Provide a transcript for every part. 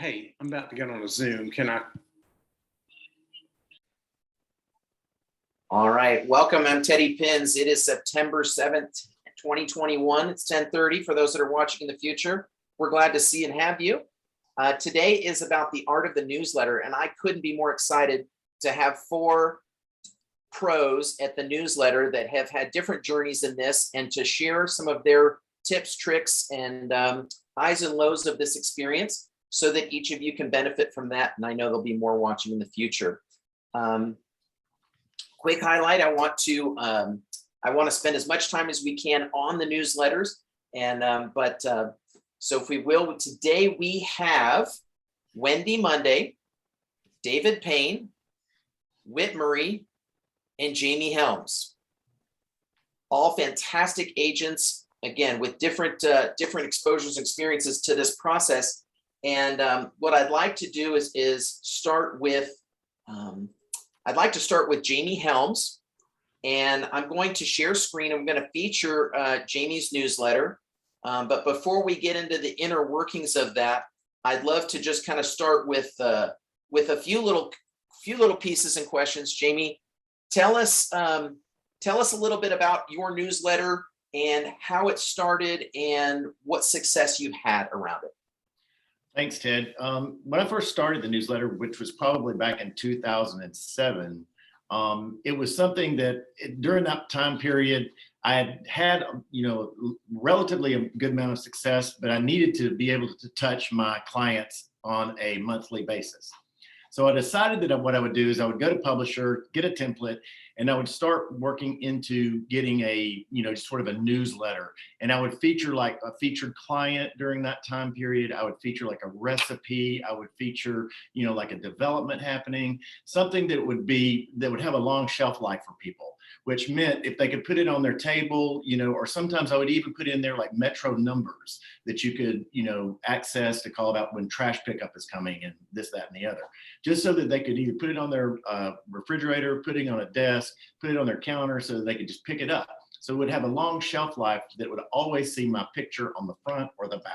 Hey, I'm about to get on a Zoom. Can I? All right, welcome. I'm Teddy Pins. It is September 7th, 2021. It's 10:30 for those that are watching in the future. We're glad to see and have you. Today is about the art of the newsletter, and I couldn't be more excited to have four pros at the newsletter that have had different journeys in this and to share some of their tips, tricks, and highs and lows of this experience so that each of you can benefit from that. And I know there'll be more watching in the future. Quick highlight, I want to spend as much time as we can on the newsletters. And so if we will, today we have Wendy Monday, David Paine, Whit and Jamie Helms. All fantastic agents, again, with different exposures and experiences to this process. And what I'd like to do is start with, I'd like to start with Jamie Helms, and I'm going to share screen. I'm going to feature Jamie's newsletter. But before we get into the inner workings of that, I'd love to just kind of start with a few little pieces and questions. Jamie, tell us a little bit about your newsletter and how it started and what success you had around it. Thanks, Ted. When I first started the newsletter, which was probably back in 2007, it was something that during that time period, I had, relatively a good amount of success, but I needed to be able to touch my clients on a monthly basis. So I decided that what I would do is I would go to publisher, get a template, and I would start working into getting a, sort of a newsletter. And I would feature like a featured client during that time period. I would feature like a recipe. I would feature, like a development happening, something that would have a long shelf life for people, which meant if they could put it on their table, or sometimes I would even put in there like metro numbers that you could, access to call about when trash pickup is coming and this, that, and the other, just so that they could either put it on their refrigerator, put it on a desk, put it on their counter so that they could just pick it up. So it would have a long shelf life that would always see my picture on the front or the back.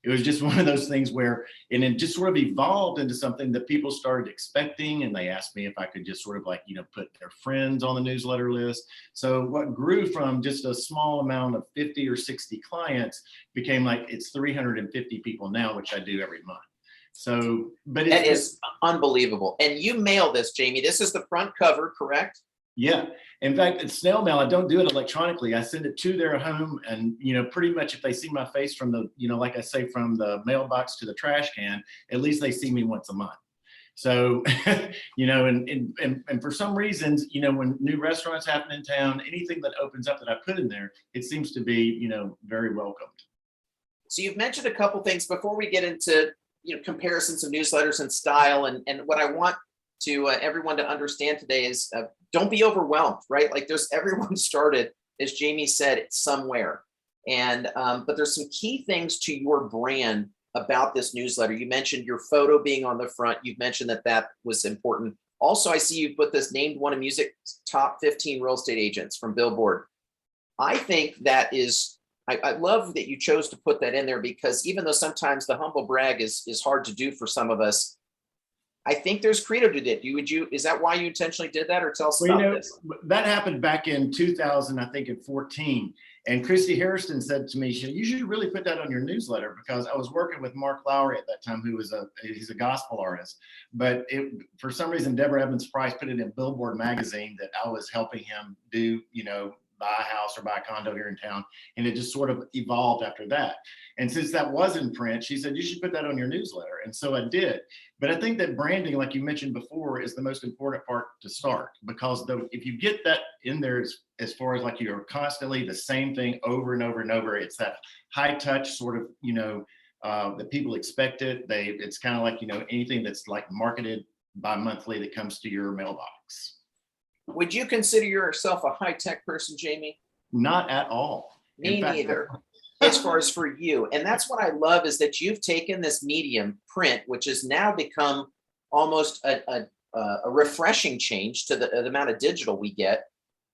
It was just one of those things where, and it just sort of evolved into something that people started expecting. And they asked me if I could just sort of like, put their friends on the newsletter list. So what grew from just a small amount of 50 or 60 clients became like, it's 350 people now, which I do every month. So, but that is unbelievable. And you mail this, Jamie. This is the front cover, correct? Yeah. In fact, it's snail mail. I don't do it electronically. I send it to their home, and pretty much if they see my face from the, like I say, from the mailbox to the trash can, at least they see me once a month. So, and for some reasons, when new restaurants happen in town, anything that opens up that I put in there, it seems to be, very welcomed. So you've mentioned a couple things before we get into, comparisons of newsletters and style. And what I want to everyone to understand today is don't be overwhelmed, right? Like everyone started, as Jamie said, somewhere. And but there's some key things to your brand about this newsletter. You mentioned your photo being on the front. You've mentioned that was important. Also, I see you put this named one of music's top 15 real estate agents from Billboard. I think that is, I love that you chose to put that in there, because even though sometimes the humble brag is hard to do for some of us, I think there's creative to it. Is that why you intentionally did that, or tell us about this? That happened back in 2000, I think, in 14. And Christy Harrison said to me, you should really put that on your newsletter, because I was working with Mark Lowry at that time, he's a gospel artist. But for some reason, Deborah Evans Price put it in Billboard magazine that I was helping him do, buy a house or buy a condo here in town. And it just sort of evolved after that. And since that was in print, she said, you should put that on your newsletter. And so I did. But I think that branding, like you mentioned before, is the most important part to start, because if you get that in there, as far as like you're constantly the same thing over and over and over, it's that high touch sort of, that people expect it. It's kind of like, anything that's like marketed bi-monthly that comes to your mailbox. Would you consider yourself a high-tech person, Jamie? Not at all. Me neither, as far as for you. And that's what I love, is that you've taken this medium, print, which has now become almost a refreshing change to the amount of digital we get.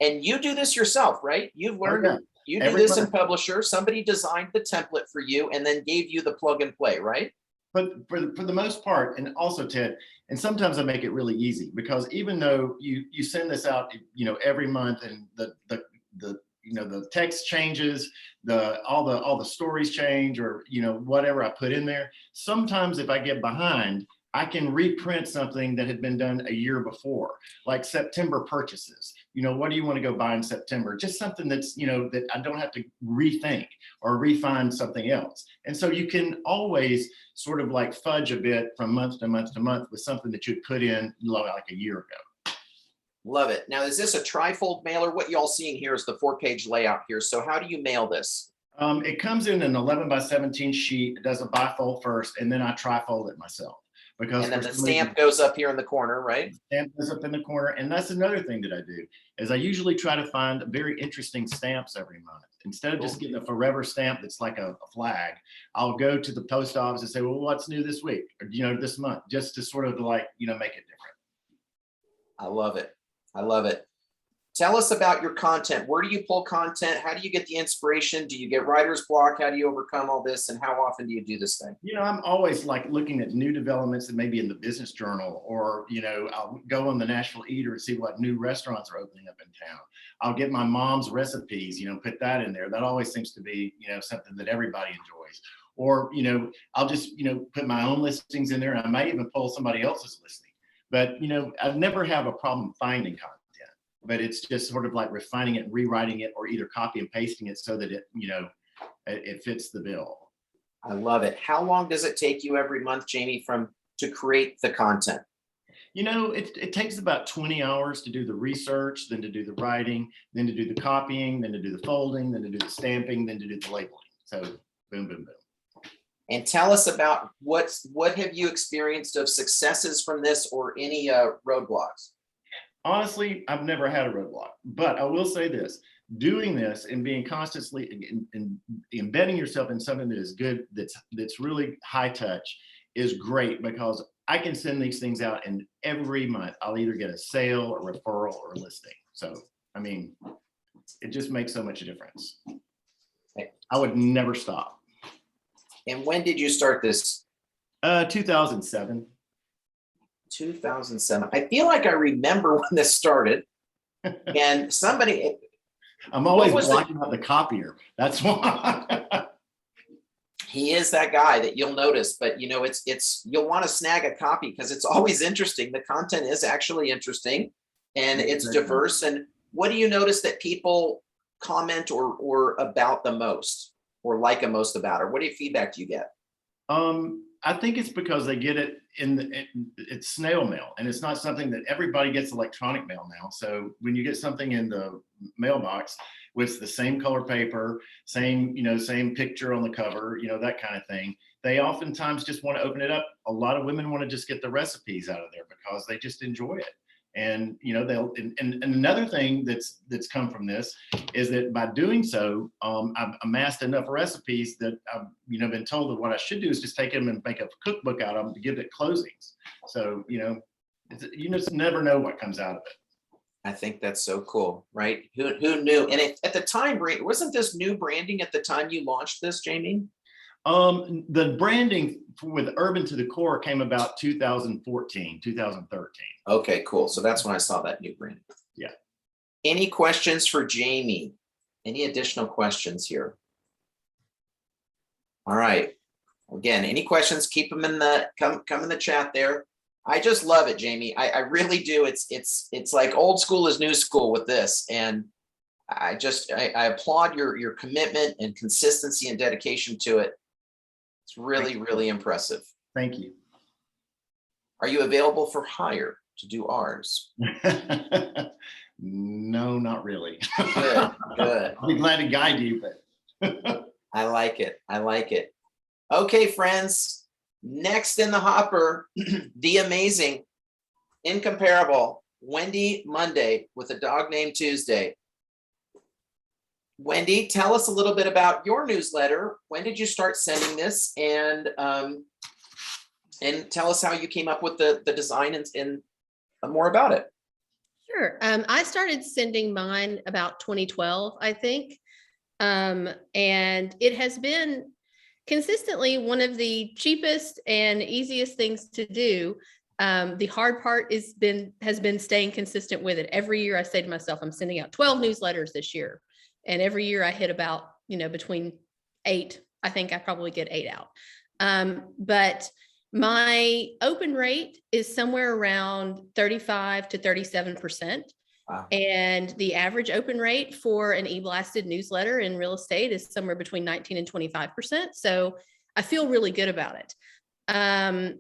And you do this yourself, right? You've learned, you do this in Publisher. Somebody designed the template for you and then gave you the plug and play, right? But for the most part, and also Ted, and sometimes I make it really easy because even though you send this out, every month, and the text changes, all the stories change, or whatever I put in there. Sometimes if I get behind, I can reprint something that had been done a year before, like September purchases. What do you want to go buy in September? Just something that's, that I don't have to rethink or refine something else. And so you can always sort of like fudge a bit from month to month to month with something that you put in like a year ago. Love it. Now, is this a trifold mailer? What y'all seeing here is the 4-page layout here. So how do you mail this? It comes in an 11 by 17 sheet. It does a bifold first, and then I trifold it myself. Because And then the stamp goes up here in the corner, right? Stamp goes up in the corner. And that's another thing that I do is I usually try to find very interesting stamps every month. Instead of just getting a forever stamp that's like a flag, I'll go to the post office and say, well, what's new this week? Or, this month, just to sort of like, make it different. I love it. I love it. Tell us about your content. Where do you pull content? How do you get the inspiration? Do you get writer's block? How do you overcome all this? And how often do you do this thing? I'm always like looking at new developments that may be in the Business Journal, or, I'll go on the Nashville Eater and see what new restaurants are opening up in town. I'll get my mom's recipes, put that in there. That always seems to be, something that everybody enjoys. Or, I'll just, put my own listings in there. And I might even pull somebody else's listing. But, I never have a problem finding content. But it's just sort of like refining it and rewriting it, or either copy and pasting it so that it, it fits the bill. I love it. How long does it take you every month, Jamie, to create the content? It takes about 20 hours to do the research, then to do the writing, then to do the copying, then to do the folding, then to do the stamping, then to do the labeling. So boom, boom, boom. And tell us about what have you experienced of successes from this, or any roadblocks? Honestly, I've never had a roadblock, but I will say this: doing this and being constantly and embedding yourself in something that is good, that's really high touch, is great, because I can send these things out, and every month I'll either get a sale, a referral, or a listing. So, it just makes so much difference. I would never stop. And when did you start this? 2007. 2007. I feel like I remember when this started, and somebody. I'm always blocking out the copier. That's why. He is that guy that you'll notice, but you'll want to snag a copy because it's always interesting. The content is actually interesting, and it's diverse. And what do you notice that people comment or about the most, or like the most about, or what feedback do you get? I think it's because they get it it's snail mail, and it's not something that everybody gets electronic mail now. So when you get something in the mailbox with the same color paper, same picture on the cover, that kind of thing, they oftentimes just want to open it up. A lot of women want to just get the recipes out of there because they just enjoy it. And and another thing that's come from this is that by doing so, I've amassed enough recipes that I've been told that what I should do is just take them and make a cookbook out of them to give it closings. So you just never know what comes out of it. I think that's so cool, right? Who knew? And at the time, wasn't this new branding at the time you launched this, Jamie? The branding with Urban to the Core came about 2014, 2013. Okay, cool. So that's when I saw that new branding. Yeah. Any questions for Jamie? Any additional questions here? All right. Again, any questions? Keep them in the come in the chat there. I just love it, Jamie. I really do. It's like old school is new school with this, and I applaud your commitment and consistency and dedication to it. It's really, really impressive. Thank you. Are you available for hire to do ours? No, not really. Good, good. I'll be glad to guide you, but I like it. I like it. Okay, friends. Next in the hopper, the amazing, incomparable Wendy Monday with a dog named Tuesday. Wendy, tell us a little bit about your newsletter. When did you start sending this? And tell us how you came up with the design and more about it. Sure. I started sending mine about 2012, I think. And it has been consistently one of the cheapest and easiest things to do. The hard part has been staying consistent with it. Every year I say to myself, I'm sending out 12 newsletters this year. And every year I hit about, between 8. I think I probably get 8 out. But my open rate is somewhere around 35 to 37%. Wow. And the average open rate for an e-blasted newsletter in real estate is somewhere between 19 and 25%. So I feel really good about it. And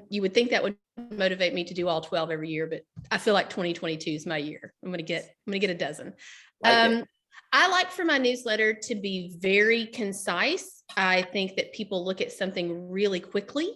you would think that would motivate me to do all 12 every year, but I feel like 2022 is my year. I'm going to get a dozen. I like for my newsletter to be very concise. I think that people look at something really quickly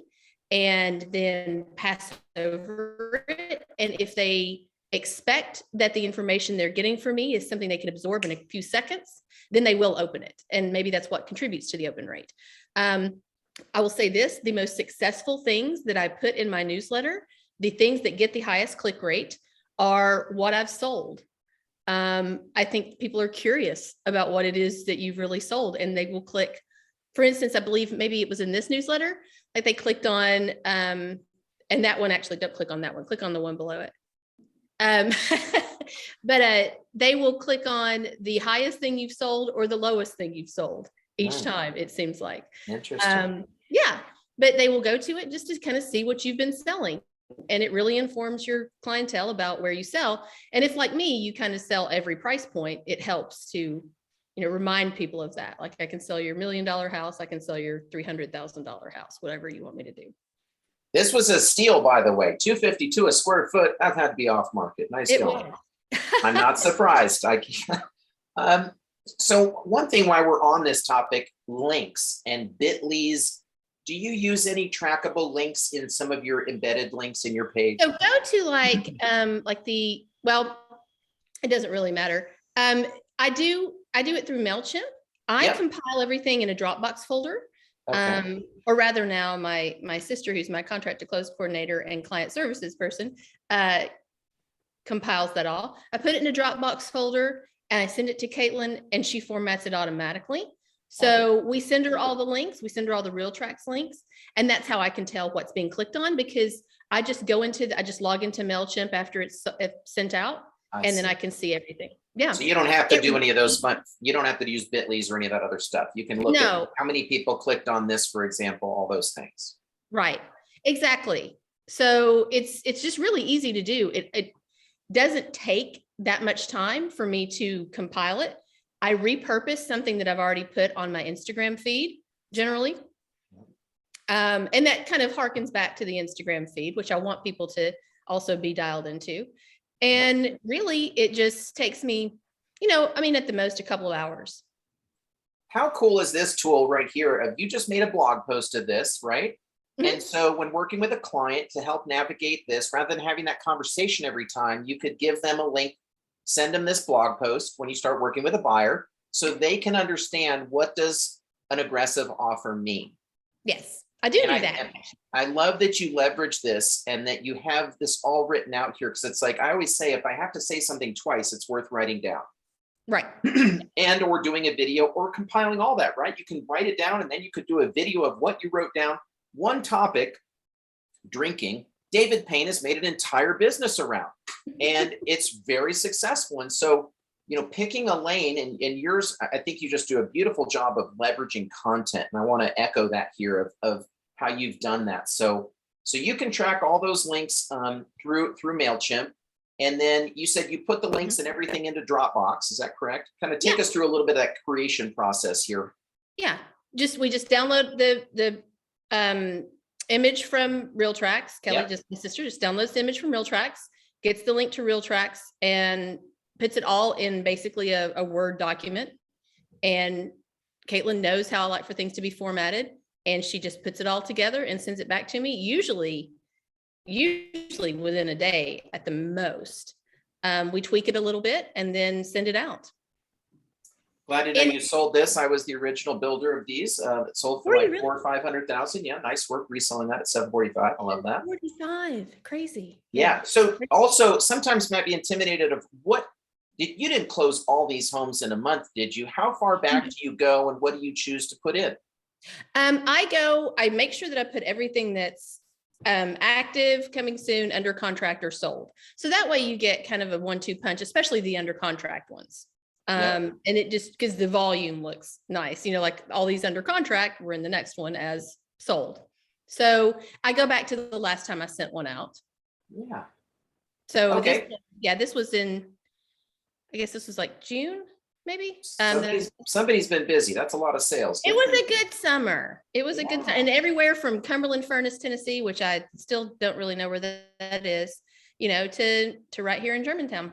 and then pass over it. And if they expect that the information they're getting from me is something they can absorb in a few seconds, then they will open it. And maybe that's what contributes to the open rate. I will say this, the most successful things that I put in my newsletter, the things that get the highest click rate are what I've sold. I think people are curious about what it is that you've really sold, and they will click. For instance, I believe maybe it was in this newsletter, like they clicked on, and that one, actually don't click on that one, click on the one below it. But they will click on the highest thing you've sold or the lowest thing you've sold each time, it seems like. Interesting. Yeah, but they will go to it just to kind of see what you've been selling. And it really informs your clientele about where you sell. And if, like me, you kind of sell every price point, it helps to, remind people of that. Like, I can sell your $1 million house. I can sell your $300,000 house, whatever you want me to do. This was a steal, by the way, $252 a square foot. That had to be off market. Nice going. I'm not surprised. I can't. So one thing while we're on this topic, links and bit.lys. Do you use any trackable links in some of your embedded links in your page? So go to like it doesn't really matter. I do it through MailChimp. I compile everything in a Dropbox folder. Okay. Or rather now my sister, who's my contract to close coordinator and client services person, compiles that all. I put it in a Dropbox folder and I send it to Caitlin and she formats it automatically. So we send her all the links, we send her all the RealTracks links, and that's how I can tell what's being clicked on, because I just I just log into MailChimp after it's sent out, then I can see everything. Yeah. So you don't have to do any of those you don't have to use bit.lys or any of that other stuff. You can look at how many people clicked on this, for example, all those things. Right. Exactly. So it's just really easy to do. It doesn't take that much time for me to compile it. I repurpose something that I've already put on my Instagram feed generally. And that kind of harkens back to the Instagram feed, which I want people to also be dialed into. And really, it just takes me, at the most a couple of hours. How cool is this tool right here? You just made a blog post of this, right? Mm-hmm. And so when working with a client to help navigate this, rather than having that conversation every time, you could give them a link, send them this blog post when you start working with a buyer so they can understand, what does an aggressive offer mean? Yes, I do that. I love that you leverage this and that you have this all written out here, because it's like I always say, if I have to say something twice, it's worth writing down. Right. And or doing a video or compiling all that, right? You can write it down and then you could do a video of what you wrote down. One topic, drinking, David Paine has made an entire business around, and it's very successful. And so, picking a lane, and yours, I think you just do a beautiful job of leveraging content. And I want to echo that here of how you've done that. So you can track all those links through MailChimp. And then you said you put the links and everything into Dropbox. Is that correct? Kind of take us through a little bit of that creation process here. Yeah. We just download the image from RealTracks. Kelly, my sister, just downloads the image from RealTracks, gets the link to RealTracks, and puts it all in basically a Word document. And Caitlin knows how I like for things to be formatted, and she just puts it all together and sends it back to me, usually within a day at the most. We tweak it a little bit and then send it out. Glad to know you sold this. I was the original builder of these. That sold for like $400,000 or $500,000. Yeah, nice work reselling that at $745. I love that. 45, crazy. Yeah. So also sometimes might be intimidated of you didn't close all these homes in a month, did you? How far back do you go, and what do you choose to put in? I make sure that I put everything that's active, coming soon, under contract, or sold. So that way you get kind of a 1-2 punch, especially the under contract ones. And it just, because the volume looks nice, like all these under contract, we're in the next one as sold. So I go back to the last time I sent one out. Yeah. So Okay. this was in, I guess this was like June, maybe. Somebody's been busy. That's a lot of sales. It was a good summer. It was a good time. And everywhere from Cumberland Furnace, Tennessee, which I still don't really know where that is, to right here in Germantown.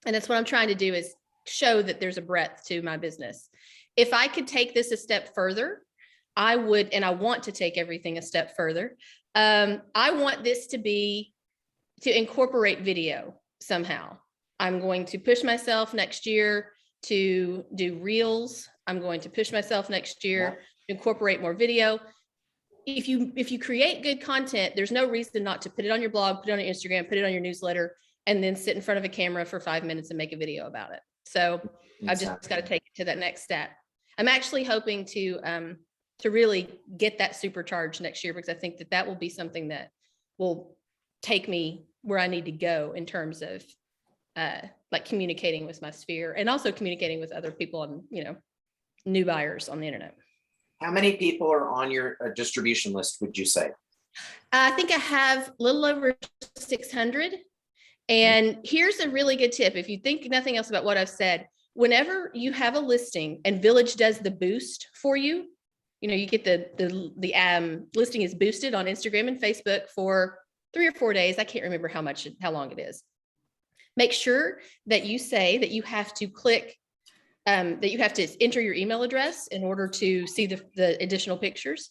And that's what I'm trying to do, is show that there's a breadth to my business. If I could take this a step further, I would, and I want to take everything a step further. I want this to incorporate video somehow. I'm going to push myself next year to do reels. I'm going to push myself next year to incorporate more video. If you create good content, there's no reason not to put it on your blog, put it on your Instagram, put it on your newsletter, and then sit in front of a camera for 5 minutes and make a video about it. So I've just got to take it to that next step. I'm actually hoping to really get that supercharged next year, because I think that will be something that will take me where I need to go in terms of like communicating with my sphere, and also communicating with other people and, new buyers on the internet. How many people are on your distribution list, would you say? I think I have a little over 600. And here's a really good tip. If you think nothing else about what I've said, whenever you have a listing and Village does the boost for you, you get the listing is boosted on Instagram and Facebook for 3 or 4 days. I can't remember how long it is. Make sure that you say that you have to click, that you have to enter your email address in order to see the additional pictures.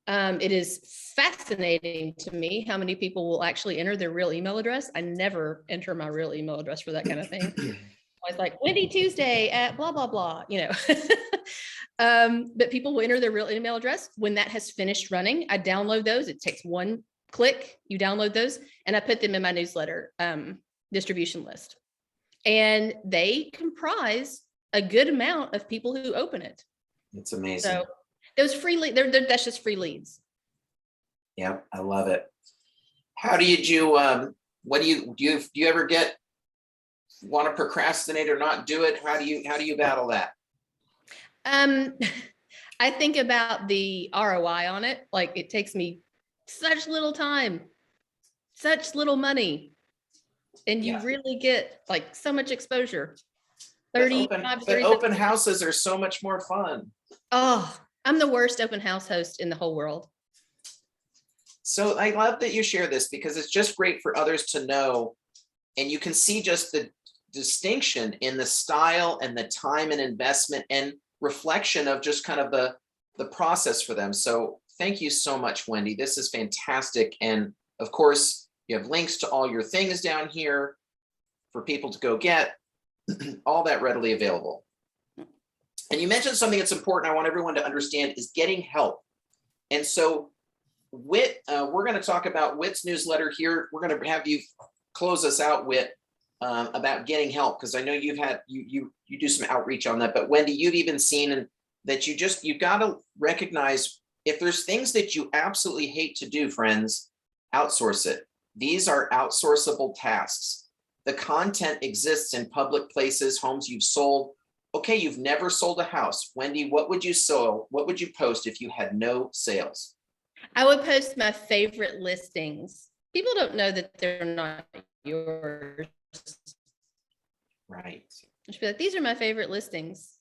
It is fascinating to me how many people will actually enter their real email address. I never enter my real email address for that kind of thing. I was like, Wendy Tuesday at blah, blah, blah, but people will enter their real email address. When that has finished running, I download those. It takes one click, you download those, and I put them in my newsletter distribution list. And they comprise a good amount of people who open it. It's amazing. So those free leads, that's just free leads. Yeah, I love it. How do you do? What do you ever want to procrastinate or not do it? How do you battle that? I think about the ROI on it. Like, it takes me such little time, such little money, and you really get like so much exposure. 35, but open houses are so much more fun. Oh, I'm the worst open house host in the whole world. So I love that you share this, because it's just great for others to know. And you can see just the distinction in the style and the time and investment and reflection of just kind of the process for them. So thank you so much, Wendy. This is fantastic. And of course, you have links to all your things down here for people to go get, all that readily available. And you mentioned something that's important I want everyone to understand is getting help. And so Whit, we're going to talk about Whit's newsletter here. We're going to have you close us out, Whit, about getting help, because I know you've had you do some outreach on that. But Wendy, you've even seen that you've got to recognize if there's things that you absolutely hate to do, friends, outsource it. These are outsourceable tasks. The content exists in public places, homes you've sold. Okay, you've never sold a house. Wendy, what would you sell? What would you post if you had no sales? I would post my favorite listings. People don't know that they're not yours. Right. I should be like, these are my favorite listings.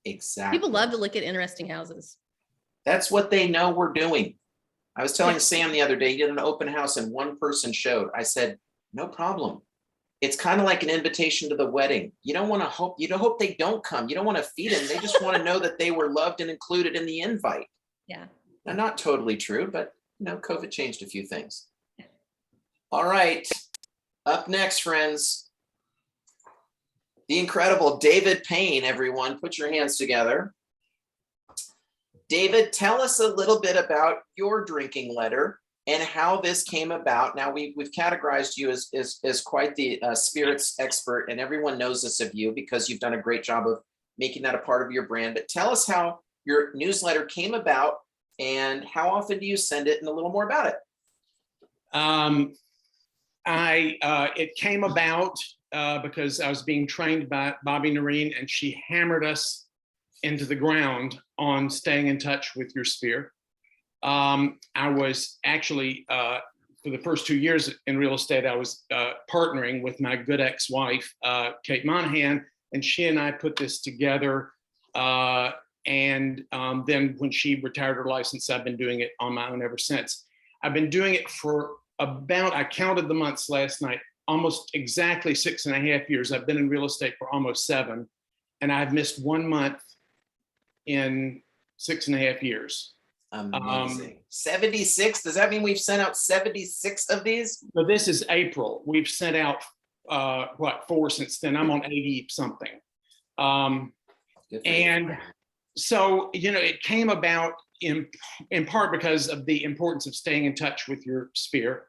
Exactly. People love to look at interesting houses. That's what they know we're doing. I was telling Sam the other day, he did an open house and one person showed. I said, no problem. It's kind of like an invitation to the wedding. You don't hope they don't come. You don't want to feed them. They just want to know that they were loved and included in the invite. Yeah. Now, not totally true, but COVID changed a few things. All right. Up next, friends, the incredible David Paine, everyone. Put your hands together. David, tell us a little bit about your drinking letter and how this came about. Now, we've categorized you as quite the spirits expert, and everyone knows this of you because you've done a great job of making that a part of your brand. But tell us how your newsletter came about and how often do you send it and a little more about it. It came about because I was being trained by Bobby Noreen, and she hammered us into the ground on staying in touch with your sphere. I was actually, for the first 2 years in real estate, I was partnering with my good ex-wife, Kate Monahan, and she and I put this together. Then when she retired her license, I've been doing it on my own ever since. I've been doing it for I counted the months last night, almost exactly 6.5 years. I've been in real estate for almost 7, and I've missed 1 month in 6.5 years. Amazing. 76. Does that mean we've sent out 76 of these? So this is April. We've sent out 4 since then. I'm on 80 something. And so, it came about in part because of the importance of staying in touch with your sphere.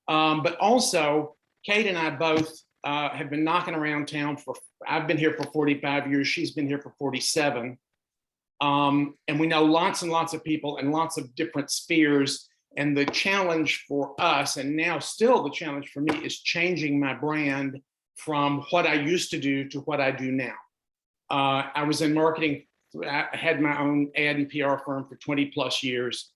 But also, Kate and I both have been knocking around town I've been here for 45 years. She's been here for 47. And we know lots and lots of people and lots of different spheres. And the challenge for us, and now still the challenge for me, is changing my brand from what I used to do to what I do now. I was in marketing. I had my own ad and PR firm for 20 plus years.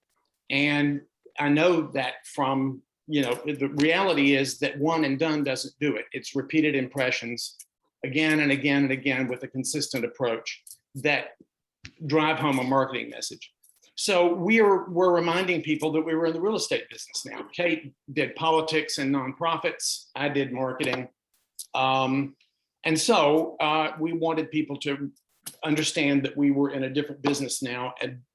And I know that from, the reality is that one and done doesn't do it. It's repeated impressions again and again and again with a consistent approach that drive home a marketing message. So we're reminding people that we were in the real estate business now. Kate did politics and nonprofits. I did marketing. And so we wanted people to understand that we were in a different business now,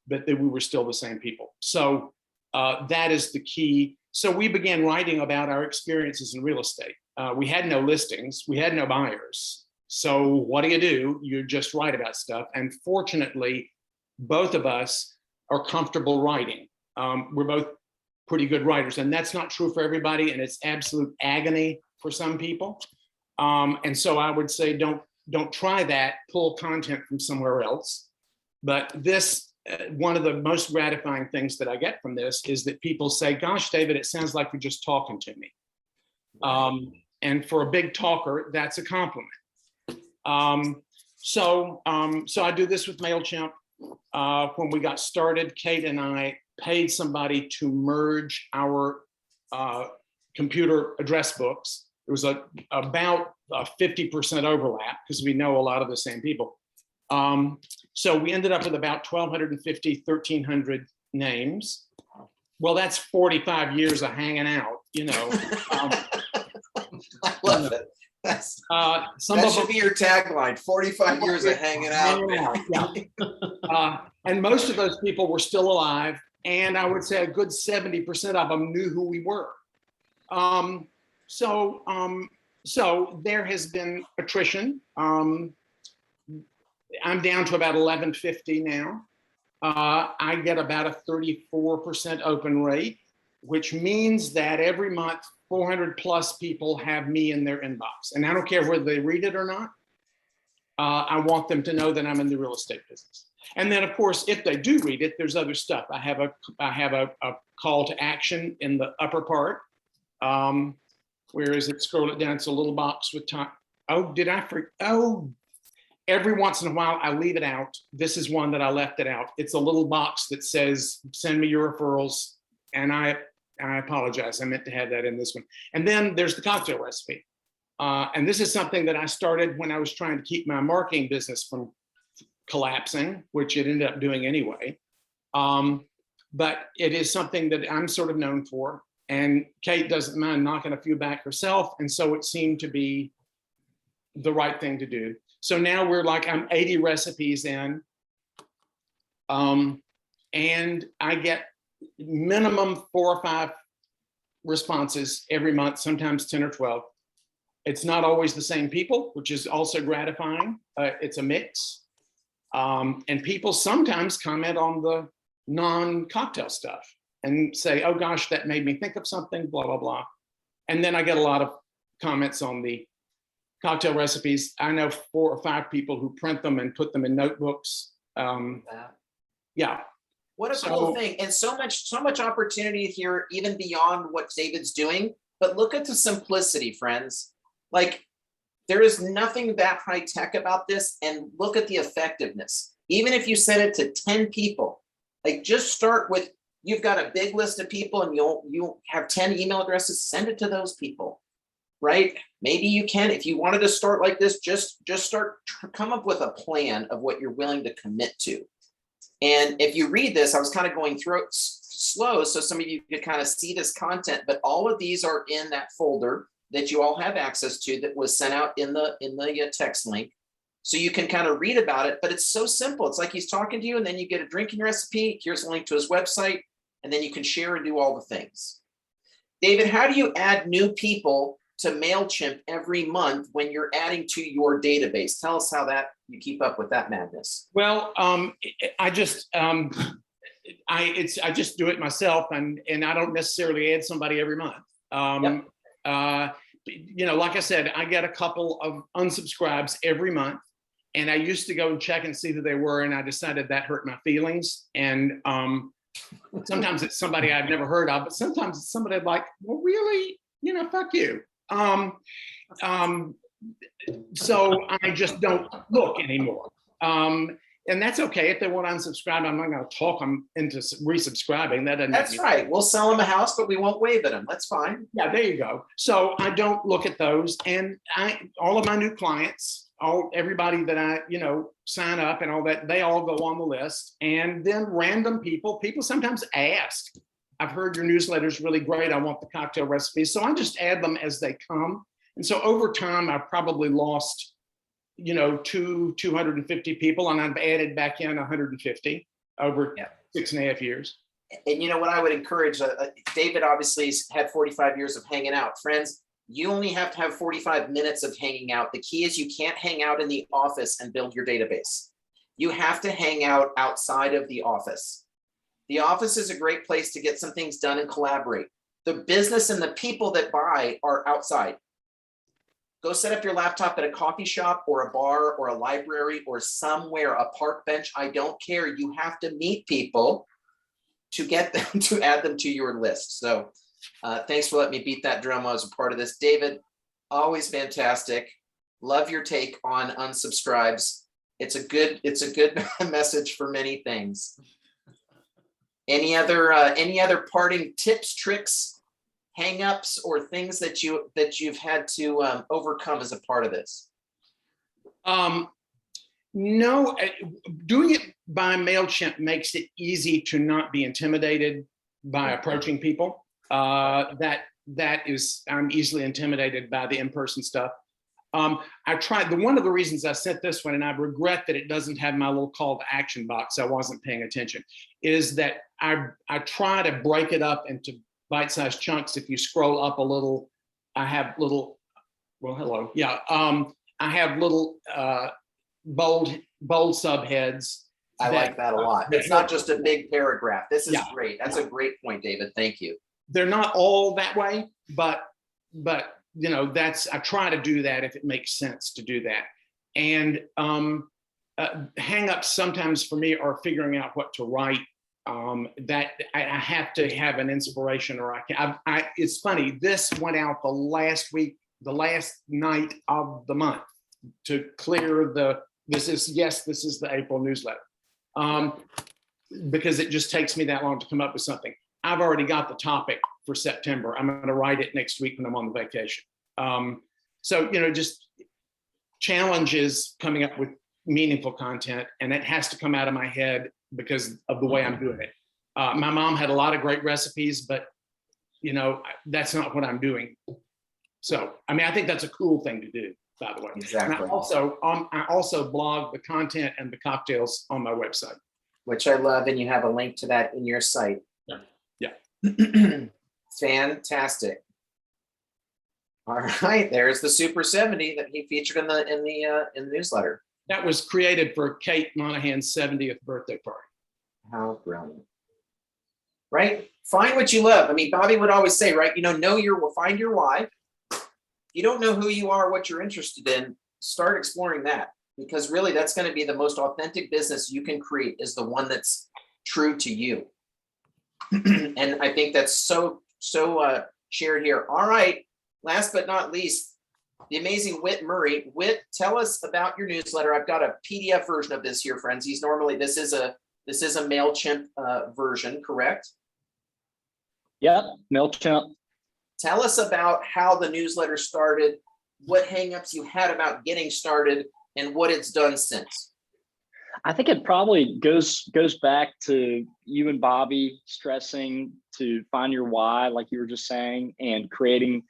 but that we were still the same people. So that is the key. So we began writing about our experiences in real estate. We had no listings. We had no buyers. So what do? You just write about stuff. And fortunately, both of us are comfortable writing. We're both pretty good writers, and that's not true for everybody. And it's absolute agony for some people. And so I would say, don't try that, pull content from somewhere else. But this, one of the most gratifying things that I get from this is that people say, gosh, David, it sounds like you're just talking to me. And for a big talker, that's a compliment. So I do this with MailChimp. When we got started, Kate and I paid somebody to merge our computer address books. There was about a 50% overlap because we know a lot of the same people. So we ended up with about 1,250, 1,300 names. Well, that's 45 years of hanging out, I love it. That should be your tagline, 45 years of hanging out. Yeah. And most of those people were still alive. And I would say a good 70% of them knew who we were. So there has been attrition. I'm down to about 1,150 now. I get about a 34% open rate, which means that every month, 400 plus people have me in their inbox. And I don't care whether they read it or not. I want them to know that I'm in the real estate business. And then, of course, if they do read it, there's other stuff. I have a call to action in the upper part. Where is it? Scroll it down. It's a little box with time. Oh, did I forget? Oh, every once in a while I leave it out. This is one that I left it out. It's a little box that says, send me your referrals. And I apologize. I meant to have that in this one. And then there's the cocktail recipe. And this is something that I started when I was trying to keep my marketing business from collapsing, which it ended up doing anyway. But it is something that I'm sort of known for. And Kate doesn't mind knocking a few back herself. And so it seemed to be the right thing to do. So now I'm 80 recipes in. And I get minimum 4 or 5 responses every month, sometimes 10 or 12. It's not always the same people, which is also gratifying. It's a mix. And people sometimes comment on the non-cocktail stuff and say, oh gosh, that made me think of something, blah, blah, blah. And then I get a lot of comments on the cocktail recipes. I know 4 or 5 people who print them and put them in notebooks. Yeah. What a So- cool thing. And so much opportunity here, even beyond what David's doing. But look at the simplicity, friends. Like, there is nothing that high tech about this. And look at the effectiveness. Even if you send it to 10 people, like just start with, you've got a big list of people and you'll have 10 email addresses, send it to those people, right? Maybe you can, if you wanted to start like this, just start, come up with a plan of what you're willing to commit to. And if you read this, I was kind of going through it slow, so some of you could kind of see this content, but all of these are in that folder that you all have access to that was sent out in the text link. So you can kind of read about it, but it's so simple. It's like he's talking to you and then you get a drinking recipe. Here's a link to his website, and then you can share and do all the things. David, how do you add new people to MailChimp every month when you're adding to your database? Tell us how that you keep up with that madness. Well, I just do it myself, and I don't necessarily add somebody every month. You know, like I said, I get a couple of unsubscribes every month, and I used to go and check and see who they were, and I decided that hurt my feelings. And sometimes it's somebody I've never heard of, but sometimes it's somebody like, well, really, you know, fuck you. So I just don't look anymore. And that's okay. If they want to unsubscribe, I'm not going to talk them into resubscribing. That's right. We'll sell them a house, but we won't wave at them. That's fine. Yeah, there you go. So I don't look at those. And all of my new clients, everybody that I, you know, sign up and all that, they all go on the list. And then random people sometimes ask, I've heard your newsletter is really great. I want the cocktail recipes. So I just add them as they come. And so over time, I've probably lost, you know, 250 people, and I've added back in 150 over 6.5 years. And you know what I would encourage, David obviously has had 45 years of hanging out. Friends, you only have to have 45 minutes of hanging out. The key is you can't hang out in the office and build your database. You have to hang out outside of the office. The office is a great place to get some things done and collaborate. The business and the people that buy are outside. Go set up your laptop at a coffee shop or a bar or a library or somewhere, a park bench. I don't care. You have to meet people to get them to add them to your list. So thanks for letting me beat that drum. I was a part of this. David, always fantastic. Love your take on unsubscribes. It's a good message for many things. Any other parting tips, tricks, hang-ups, or things that you've had to overcome as a part of this? No, doing it by MailChimp makes it easy to not be intimidated by approaching people. I'm easily intimidated by the in-person stuff. I tried, one of the reasons I sent this one, and I regret that it doesn't have my little call to action box, I wasn't paying attention, is that I try to break it up into bite-sized chunks. If you scroll up a little, I have little, well, hello. Yeah. I have little bold subheads. I like that a lot. It's not just a big paragraph. This is great. That's a great point, David. Thank you. They're not all that way, but you know, I try to do that if it makes sense to do that. And hang-ups sometimes for me are figuring out what to write. That I have to have an inspiration, or it's funny, this went out the last night of the month to clear this is the April newsletter. Because it just takes me that long to come up with something. I've already got the topic for September. I'm going to write it next week when I'm on the vacation. So, you know, just challenges coming up with meaningful content, and it has to come out of my head because of the way I'm doing it. My mom had a lot of great recipes, but you know, that's not what I'm doing. So, I mean, I think that's a cool thing to do, by the way. Exactly. And I also blog the content and the cocktails on my website, which I love, and you have a link to that in your site. Yeah. Fantastic. All right, there's the Super 70 that he featured in the newsletter. That was created for Kate Monahan's 70th birthday party. How brilliant. Right? Find what you love. I mean, Bobby would always say, right, you know, find your why. If you don't know who you are, what you're interested in, start exploring that. because really that's going to be the most authentic business you can create, is the one that's true to you. And I think that's so shared here. All right, last but not least, the amazing Whit Murray. Whit, tell us about your newsletter. I've got a PDF version of this here, friends. This is a MailChimp version, correct? Yep, MailChimp. Tell us about how the newsletter started, what hangups you had about getting started, and what it's done since. I think it probably goes back to you and Bobby stressing to find your why, like you were just saying, and crafting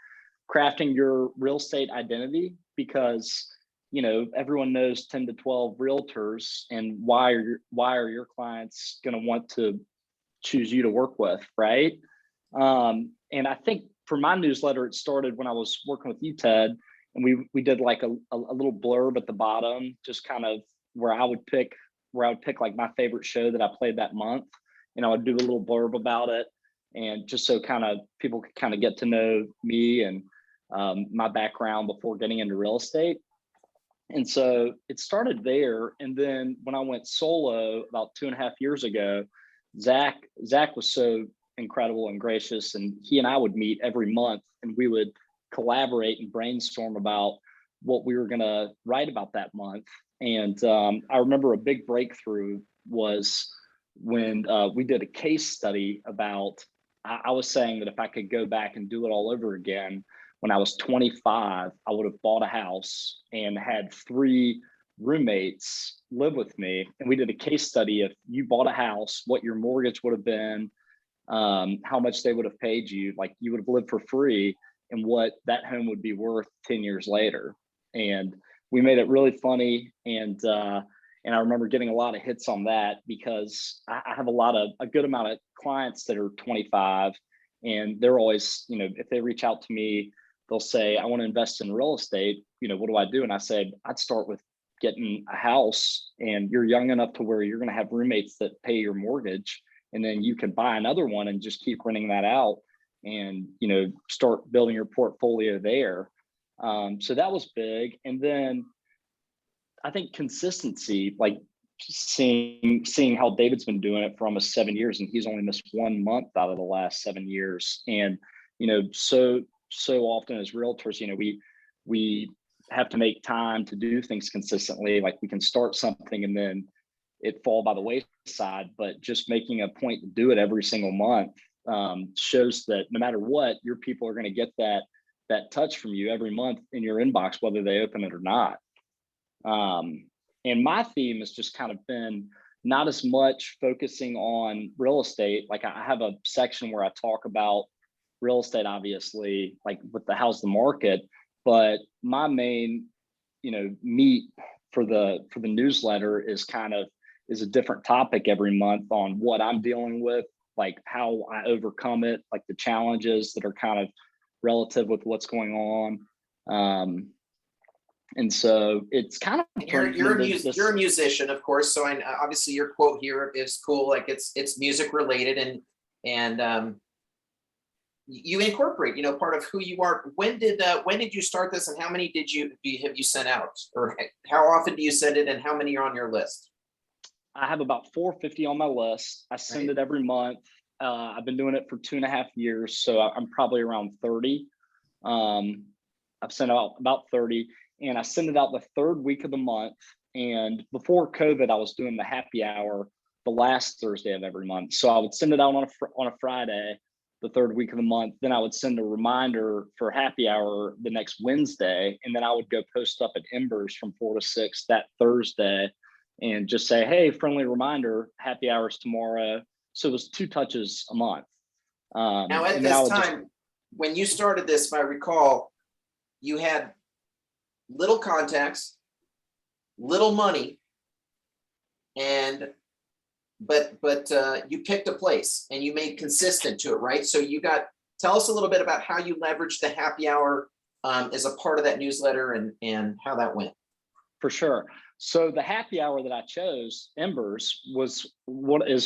your real estate identity, because everyone knows 10 to 12 realtors, and why are your clients going to want to choose you to work with, right? And I think for my newsletter, it started when I was working with you, Ted, and we did like a little blurb at the bottom, just kind of where I would pick like my favorite show that I played that month, and I would do a little blurb about it, and just so kind of people could kind of get to know me and my background before getting into real estate. And so it started there. And then when I went solo about 2.5 years ago, Zach was so incredible and gracious, and he and I would meet every month, and we would collaborate and brainstorm about what we were going to write about that month. And I remember a big breakthrough was when we did a case study about, I was saying that if I could go back and do it all over again, when I was 25, I would have bought a house and had 3 roommates live with me. And we did a case study. If you bought a house, what your mortgage would have been, how much they would have paid you, like you would have lived for free, and what that home would be worth 10 years later. And we made it really funny. And I remember getting a lot of hits on that, because I have a good amount of clients that are 25, and they're always, if they reach out to me, they'll say, I want to invest in real estate. What do I do? And I said, I'd start with getting a house, and you're young enough to where you're going to have roommates that pay your mortgage. And then you can buy another one and just keep renting that out, and, start building your portfolio there. So that was big. And then I think consistency, like seeing how David's been doing it for almost 7 years, and he's only missed 1 month out of the last 7 years. And, so often as realtors, we have to make time to do things consistently. Like we can start something and then it fall by the wayside, but just making a point to do it every single month shows that no matter what, your people are going to get that touch from you every month in your inbox, whether they open it or not. And my theme has just kind of been not as much focusing on real estate. Like I have a section where I talk about real estate, obviously, like with the how's the market, but my main, meat for the newsletter is a different topic every month on what I'm dealing with, like how I overcome it, like the challenges that are kind of relative with what's going on. And so it's kind of you're a musician, of course. So obviously your quote here is cool. Like it's music related, and you incorporate, part of who you are. When did you start this, and how many have you sent out, or how often do you send it, and how many are on your list? I have about 450 on my list. I send it every month. I've been doing it for 2.5 years, so I'm probably around 30. I've sent out about 30, and I send it out the 3rd week of the month. And before COVID, I was doing the happy hour the last Thursday of every month. So I would send it out on a Friday, the 3rd week of the month. Then I would send a reminder for happy hour the next Wednesday, and then I would go post up at Embers from 4 to 6 that Thursday, and just say, hey, friendly reminder, happy hours tomorrow. So it was 2 touches a month. Now at this time, when you started this, if I recall, you had little contacts, little money, but you picked a place and you made consistent to it, right? So tell us a little bit about how you leveraged the happy hour as a part of that newsletter, and how that went. For sure. So the happy hour that I chose, Embers, is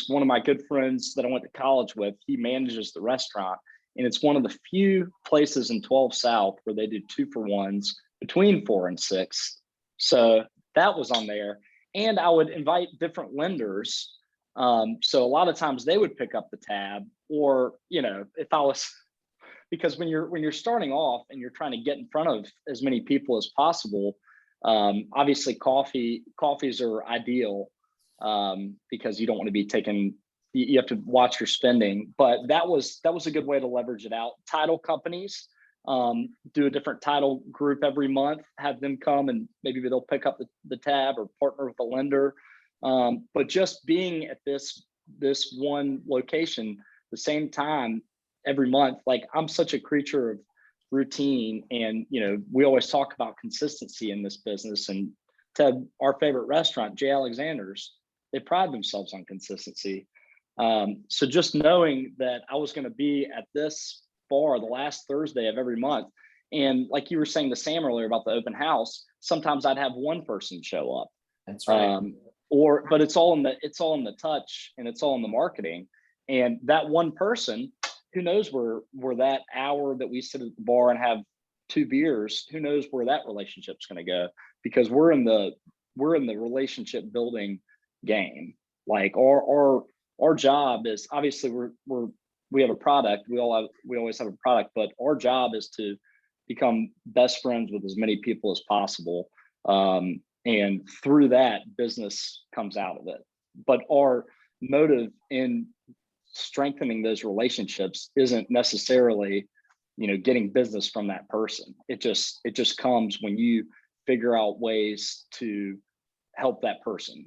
one of my good friends that I went to college with. He manages the restaurant, and it's one of the few places in 12 South where they do 2-for-1s between 4 and 6. So that was on there. And I would invite different lenders. So a lot of times they would pick up the tab, or, if I was, because when you're starting off and you're trying to get in front of as many people as possible, obviously coffees are ideal, because you don't want to be taking, you have to watch your spending, but that was a good way to leverage it out. Title companies, do a different title group every month, have them come and maybe they'll pick up the tab or partner with a lender. But just being at this one location the same time every month, like, I'm such a creature of routine, and we always talk about consistency in this business. And Ted, our favorite restaurant, J. Alexander's, they pride themselves on consistency. So just knowing that I was going to be at this bar the last Thursday of every month, and like you were saying to Sam earlier about the open house, sometimes I'd have one person show up. That's right. But it's all in the touch, and it's all in the marketing. And that one person, who knows where that hour that we sit at the bar and have 2 beers, who knows where that relationship's going to go, because we're in the relationship building game. Like, our job is, obviously we have a product, we always have a product, but our job is to become best friends with as many people as possible. And through that, business comes out of it. But our motive in strengthening those relationships isn't necessarily, getting business from that person. It just comes when you figure out ways to help that person.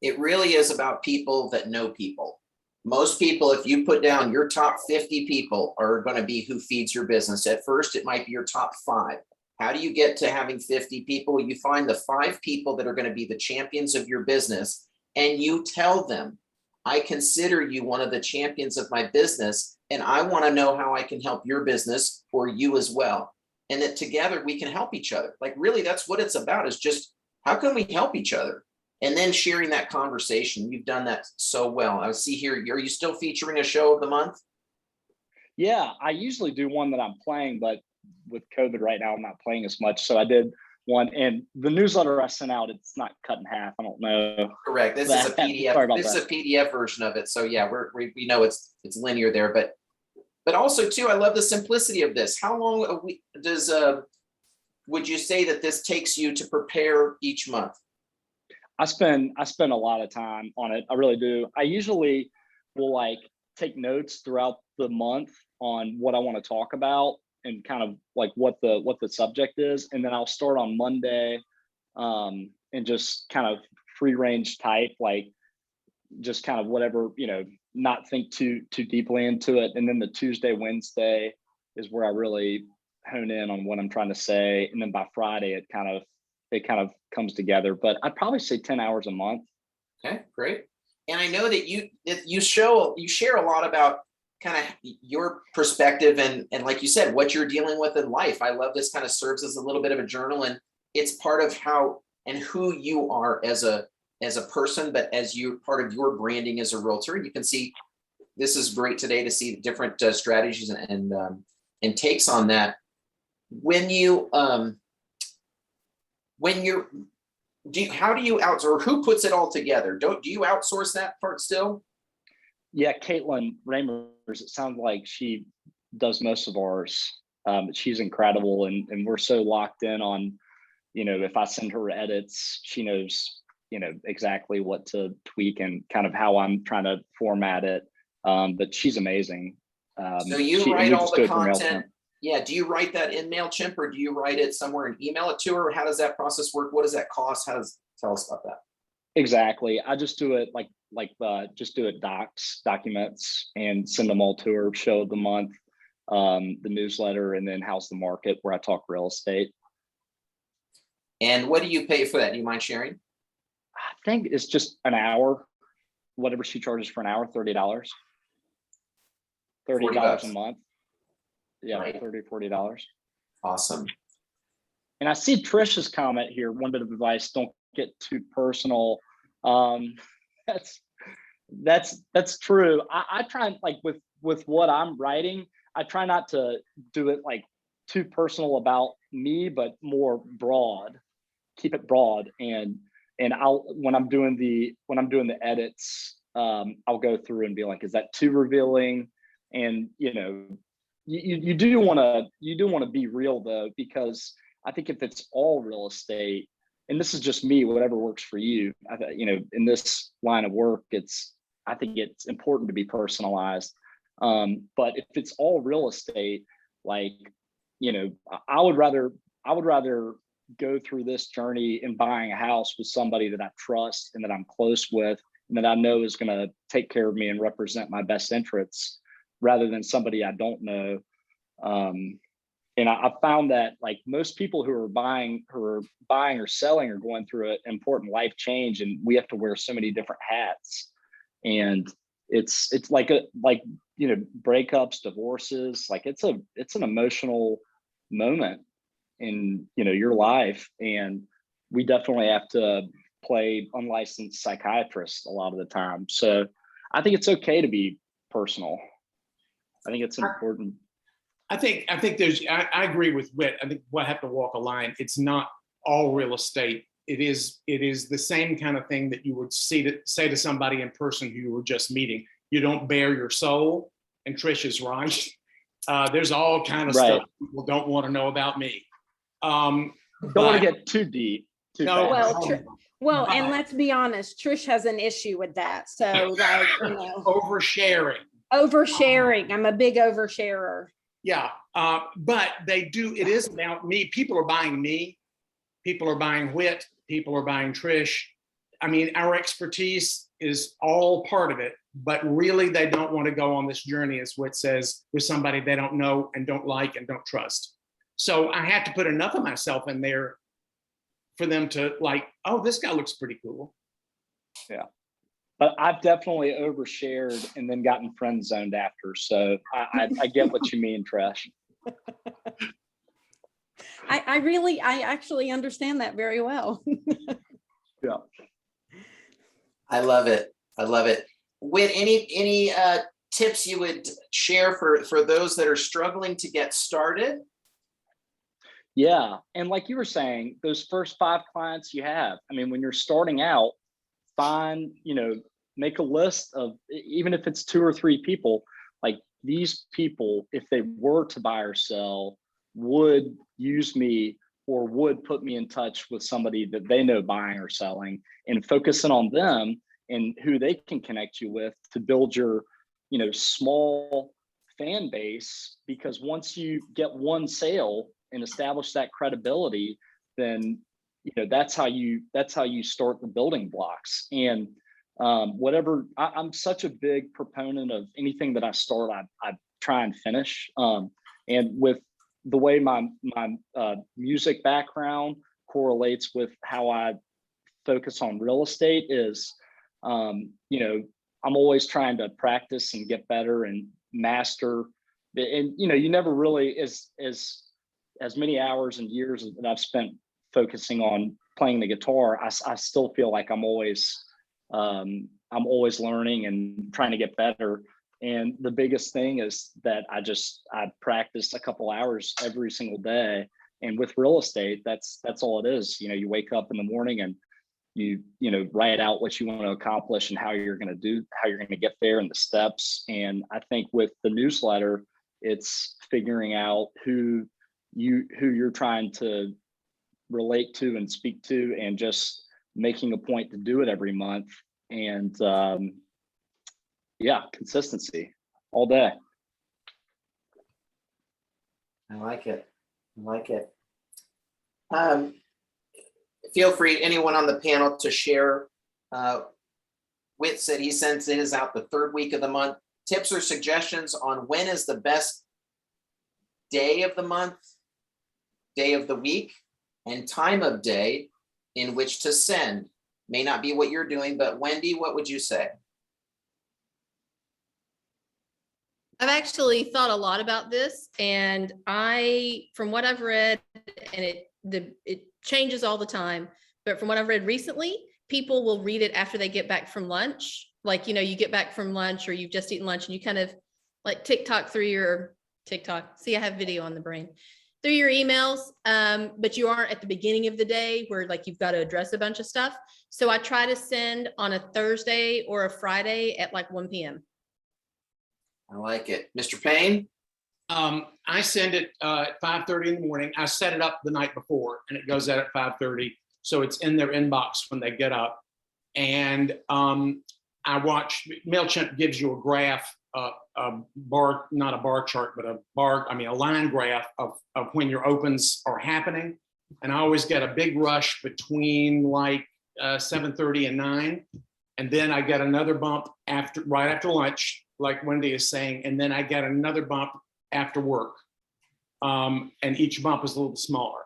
It really is about people that know people. Most people, if you put down your top 50 people, are going to be who feeds your business. At first, it might be your top 5. How do you get to having 50 people? You find the 5 people that are going to be the champions of your business, and you tell them, I consider you one of the champions of my business, and I want to know how I can help your business or you as well. And that together we can help each other. Like, really, that's what it's about, is just how can we help each other? And then sharing that conversation. You've done that so well. I see here, are you still featuring a show of the month? Yeah, I usually do one that I'm playing, but with COVID right now, I'm not playing as much. So I did one, and the newsletter I sent out, it's not cut in half. I don't know. Correct. This is a PDF. This is a PDF version of it. So yeah, we know it's linear there, but also too, I love the simplicity of this. How long a week would you say that this takes you to prepare each month? I spend a lot of time on it. I really do. I usually will take notes throughout the month on what I want to talk about and kind of like what the subject is. And then I'll start on Monday, and just kind of free range type, like just kind of whatever, not think too deeply into it. And then the Tuesday, Wednesday is where I really hone in on what I'm trying to say. And then by Friday, it kind of comes together, but I'd probably say 10 hours a month. Okay, great. And I know that you share a lot about kind of your perspective and like you said, what you're dealing with in life. I love this. Kind of serves as a little bit of a journal, and it's part of how and who you are as a person, but as you part of your branding as a realtor. You can see this is great today to see different strategies and takes on that. When you how do you outsource, or who puts it all together? Do you outsource that part still? Yeah, Caitlin Ramers, it sounds like she does most of ours. She's incredible, and we're so locked in on, if I send her edits, she knows, exactly what to tweak and kind of how I'm trying to format it. But she's amazing. So you write all the content. Yeah. Do you write that in MailChimp, or do you write it somewhere and email it to her? How does that process work? What does that cost? Tell us about that. Exactly. I just do it just do it documents, and send them all to her. Show of the month, the newsletter, and then How's the Market, where I talk real estate. And what do you pay for that? Do you mind sharing? I think it's just an hour, whatever she charges for an hour, $30. $30 a month. Yeah, right. $40. Awesome. And I see Trisha's comment here. One bit of advice: don't get too personal. That's true. I try and, like, with what I'm writing, I try not to do it like too personal about me, but more broad. keep it broad, and I'll, when I'm doing the edits, I'll go through and be like, is that too revealing? And you do want to be real though, because I think if it's all real estate, and this is just me, whatever works for you, in this line of work, I think it's important to be personalized. But if it's all real estate, like, I would rather go through this journey in buying a house with somebody that I trust and that I'm close with and that I know is going to take care of me and represent my best interests, rather than somebody I don't know. And I found that, like, most people who are buying or selling are going through an important life change, and we have to wear so many different hats. And it's like breakups, divorces, like it's an emotional moment in your life, and we definitely have to play unlicensed psychiatrists a lot of the time. So I think it's okay to be personal. I think it's important. I think I agree with Whit. I think we'll have to walk a line. It's not all real estate. It is the same kind of thing that you would say to somebody in person who you were just meeting. You don't bare your soul, and Trish is right. There's all kind of stuff people don't want to know about me. Don't want to get too deep. Well, and let's be honest, Trish has an issue with that. So, like, oversharing. I'm a big oversharer. Yeah, but they do. It is about me. People are buying me. People are buying Whit. People are buying Trish. I mean, our expertise is all part of it, but really they don't want to go on this journey, as Whit says, with somebody they don't know and don't like and don't trust. So I have to put enough of myself in there for them to like, oh, this guy looks pretty cool. Yeah. But I've definitely overshared and then gotten friend zoned after. So I get what you mean, Trish. I actually understand that very well. Yeah. I love it. Whit, any tips you would share for those that are struggling to get started? Yeah. And like you were saying, those first 5 clients you have, I mean, when you're starting out, make a list of, even if it's 2 or 3 people, like, these people, if they were to buy or sell, would use me or would put me in touch with somebody that they know buying or selling, and focusing on them and who they can connect you with to build your, small fan base. Because once you get one sale and establish that credibility, then, that's how you start the building blocks. And I'm such a big proponent of anything that I start, I try and finish. And with the way my music background correlates with how I focus on real estate is, I'm always trying to practice and get better and master. And, you never really, as many hours and years that I've spent focusing on playing the guitar, I still feel like I'm always learning and trying to get better. And the biggest thing is that I practice a couple hours every single day. And with real estate, that's all it is. You wake up in the morning and you write out what you want to accomplish and how you're going to get there, and the steps. And I think with the newsletter, it's figuring out who you're trying to relate to and speak to, and just making a point to do it every month. And consistency all day. I like it. Feel free, anyone on the panel, to share. Whit said he sends his out the 3rd week of the month. Tips or suggestions on when is the best day of the month, day of the week, and time of day in which to send. May not be what you're doing, but Wendy, what would you say? I've actually thought a lot about this, and from what I've read, and it changes all the time, but from what I've read recently, people will read it after they get back from lunch. Like, you get back from lunch, or you've just eaten lunch, and you kind of like TikTok through your TikTok. See, I have video on the brain. through your emails, but you aren't at the beginning of the day where like you've got to address a bunch of stuff. So I try to send on a Thursday or a Friday at like 1 p.m. I like it. Mr. Paine? I send it at 5:30 in the morning. I set it up the night before and it goes out at 5:30. So it's in their inbox when they get up. And I watch, MailChimp gives you a graph, a bar, not a bar chart, but a line graph of when your opens are happening. And I always get a big rush between like 7:30 and 9. And then I get another bump right after lunch, like Wendy is saying. And then I get another bump after work. And each bump is a little smaller.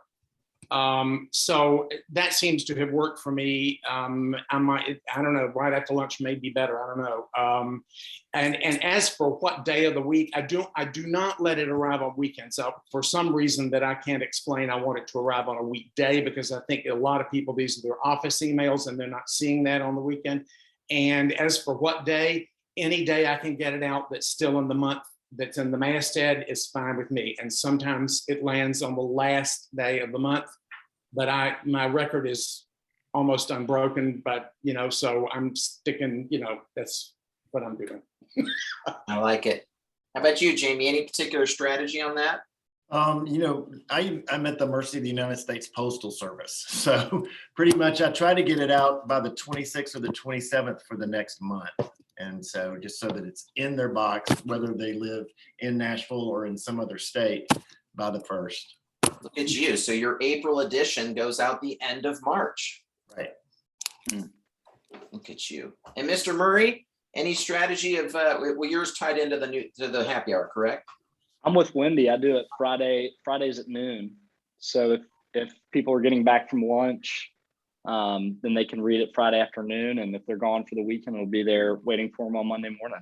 So that seems to have worked for me. I don't know, right after lunch may be better. I don't know. And as for what day of the week, I do not let it arrive on weekends. So for some reason that I can't explain, I want it to arrive on a weekday because I think a lot of people, these are their office emails and they're not seeing that on the weekend. And as for what day, any day I can get it out that's still in the month, that's in the masthead is fine with me. And sometimes it lands on the last day of the month, but my record is almost unbroken, but so I'm sticking, that's what I'm doing. I like it. How about you, Jamie? Any particular strategy on that? I'm at the mercy of the United States Postal Service. So pretty much I try to get it out by the 26th or the 27th for the next month. And so just so that it's in their box, whether they live in Nashville or in some other state, by the 1st. Look at you. So your April edition goes out the end of March. Right. Look at you. And Mr. Murray, any strategy of yours tied into the happy hour, correct? I'm with Wendy. I do it Fridays at noon. So if people are getting back from lunch, then they can read it Friday afternoon. And if they're gone for the weekend, it'll be there waiting for them on Monday morning.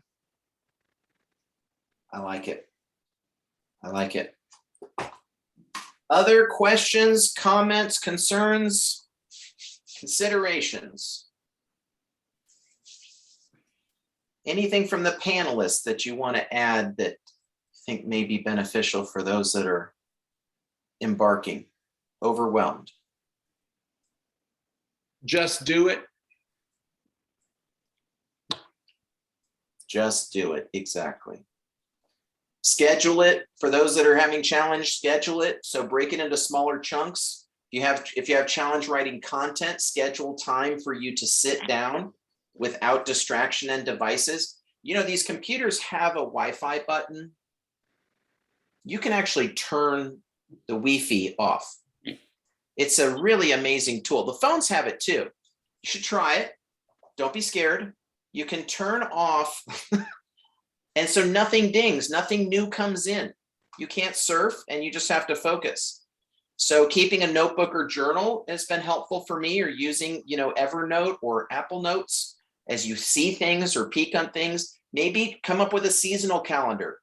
I like it. I like it. Other questions, comments, concerns, considerations? Anything from the panelists that you want to add that you think may be beneficial for those that are embarking, overwhelmed? Just do it. Just do it. Exactly. Schedule it. For those that are having challenge, schedule it. So break it into smaller chunks. If you have challenge writing content, schedule time for you to sit down without distraction and devices. These computers have a Wi-Fi button. You can actually turn the Wi-Fi off. It's a really amazing tool. The phones have it too. You should try it. Don't be scared. You can turn off and so nothing dings, nothing new comes in. You can't surf and you just have to focus. So keeping a notebook or journal has been helpful for me, or using, Evernote or Apple Notes as you see things or peek on things. Maybe come up with a seasonal calendar.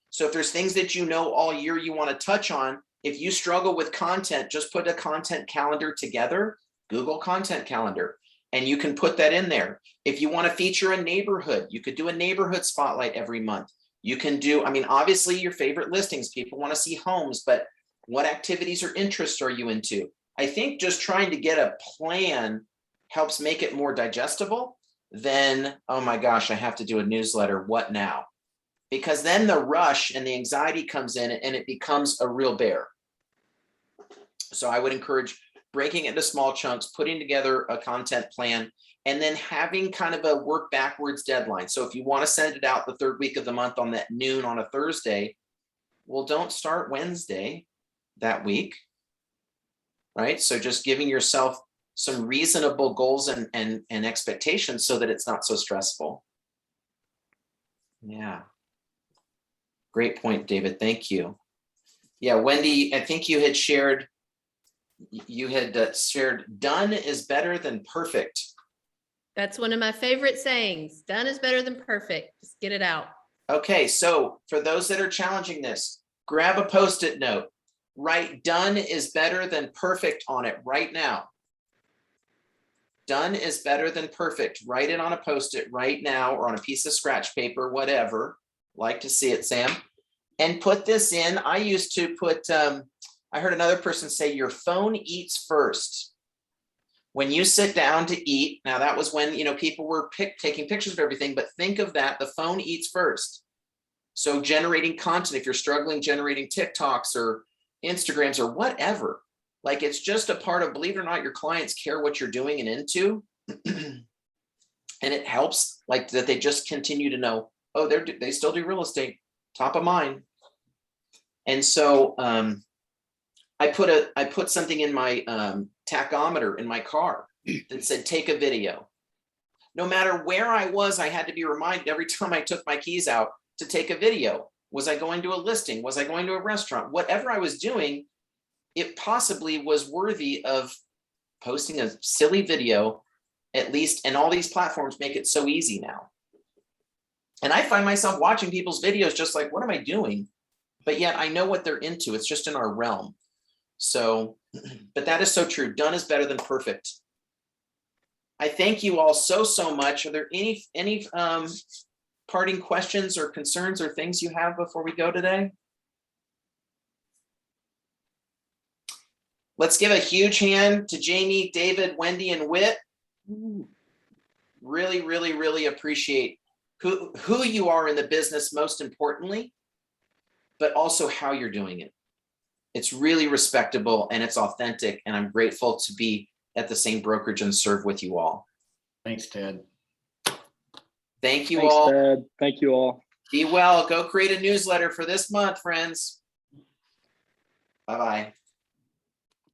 So if there's things that all year you want to touch on, if you struggle with content, just put a content calendar together, Google Content Calendar, and you can put that in there. If you want to feature a neighborhood, you could do a neighborhood spotlight every month. You can do, obviously your favorite listings, people want to see homes, but what activities or interests are you into? I think just trying to get a plan helps make it more digestible than, oh my gosh, I have to do a newsletter, what now? Because then the rush and the anxiety comes in and it becomes a real bear. So I would encourage breaking it into small chunks, putting together a content plan, and then having kind of a work backwards deadline. So if you want to send it out the third week of the month on that noon on a Thursday, well, don't start Wednesday that week, right? So just giving yourself some reasonable goals and expectations so that it's not so stressful. Yeah. Great point, David. Thank you. Yeah, Wendy, I think you had shared done is better than perfect. That's one of my favorite sayings. Done is better than perfect. Just get it out. Okay, so for those that are challenging this, grab a Post-it note. Write done is better than perfect on it right now. Done is better than perfect. Write it on a Post-it right now or on a piece of scratch paper, whatever. Like to see it, Sam. And put this in. I used to put I heard another person say your phone eats first. When you sit down to eat, now that was when, you know, people were taking pictures of everything, but think of that, the phone eats first. So generating content, if you're struggling generating TikToks or Instagrams or whatever, like it's just a part of, believe it or not, your clients care what you're doing and into. And it helps like that they just continue to know, oh, they still do real estate, top of mind. And so I put something in my tachometer in my car that said, take a video. No matter where I was, I had to be reminded every time I took my keys out to take a video. Was I going to a listing? Was I going to a restaurant? Whatever I was doing, it possibly was worthy of posting a silly video, at least, and all these platforms make it so easy now. And I find myself watching people's videos just like, what am I doing? But yet I know what they're into. It's just in our realm. So, but that is so true. Done is better than perfect. I thank you all so much. Are there any parting questions or concerns or things you have before we go today? Let's give a huge hand to Jamie, David, Wendy, and Whit. Really, really, really appreciate who you are in the business, most importantly, but also how you're doing it. It's really respectable and it's authentic, and I'm grateful to be at the same brokerage and serve with you all. Thanks, Ted. Thank you Thanks, all. Ted. Thank you all. Be well. Go create a newsletter for this month, friends. Bye-bye.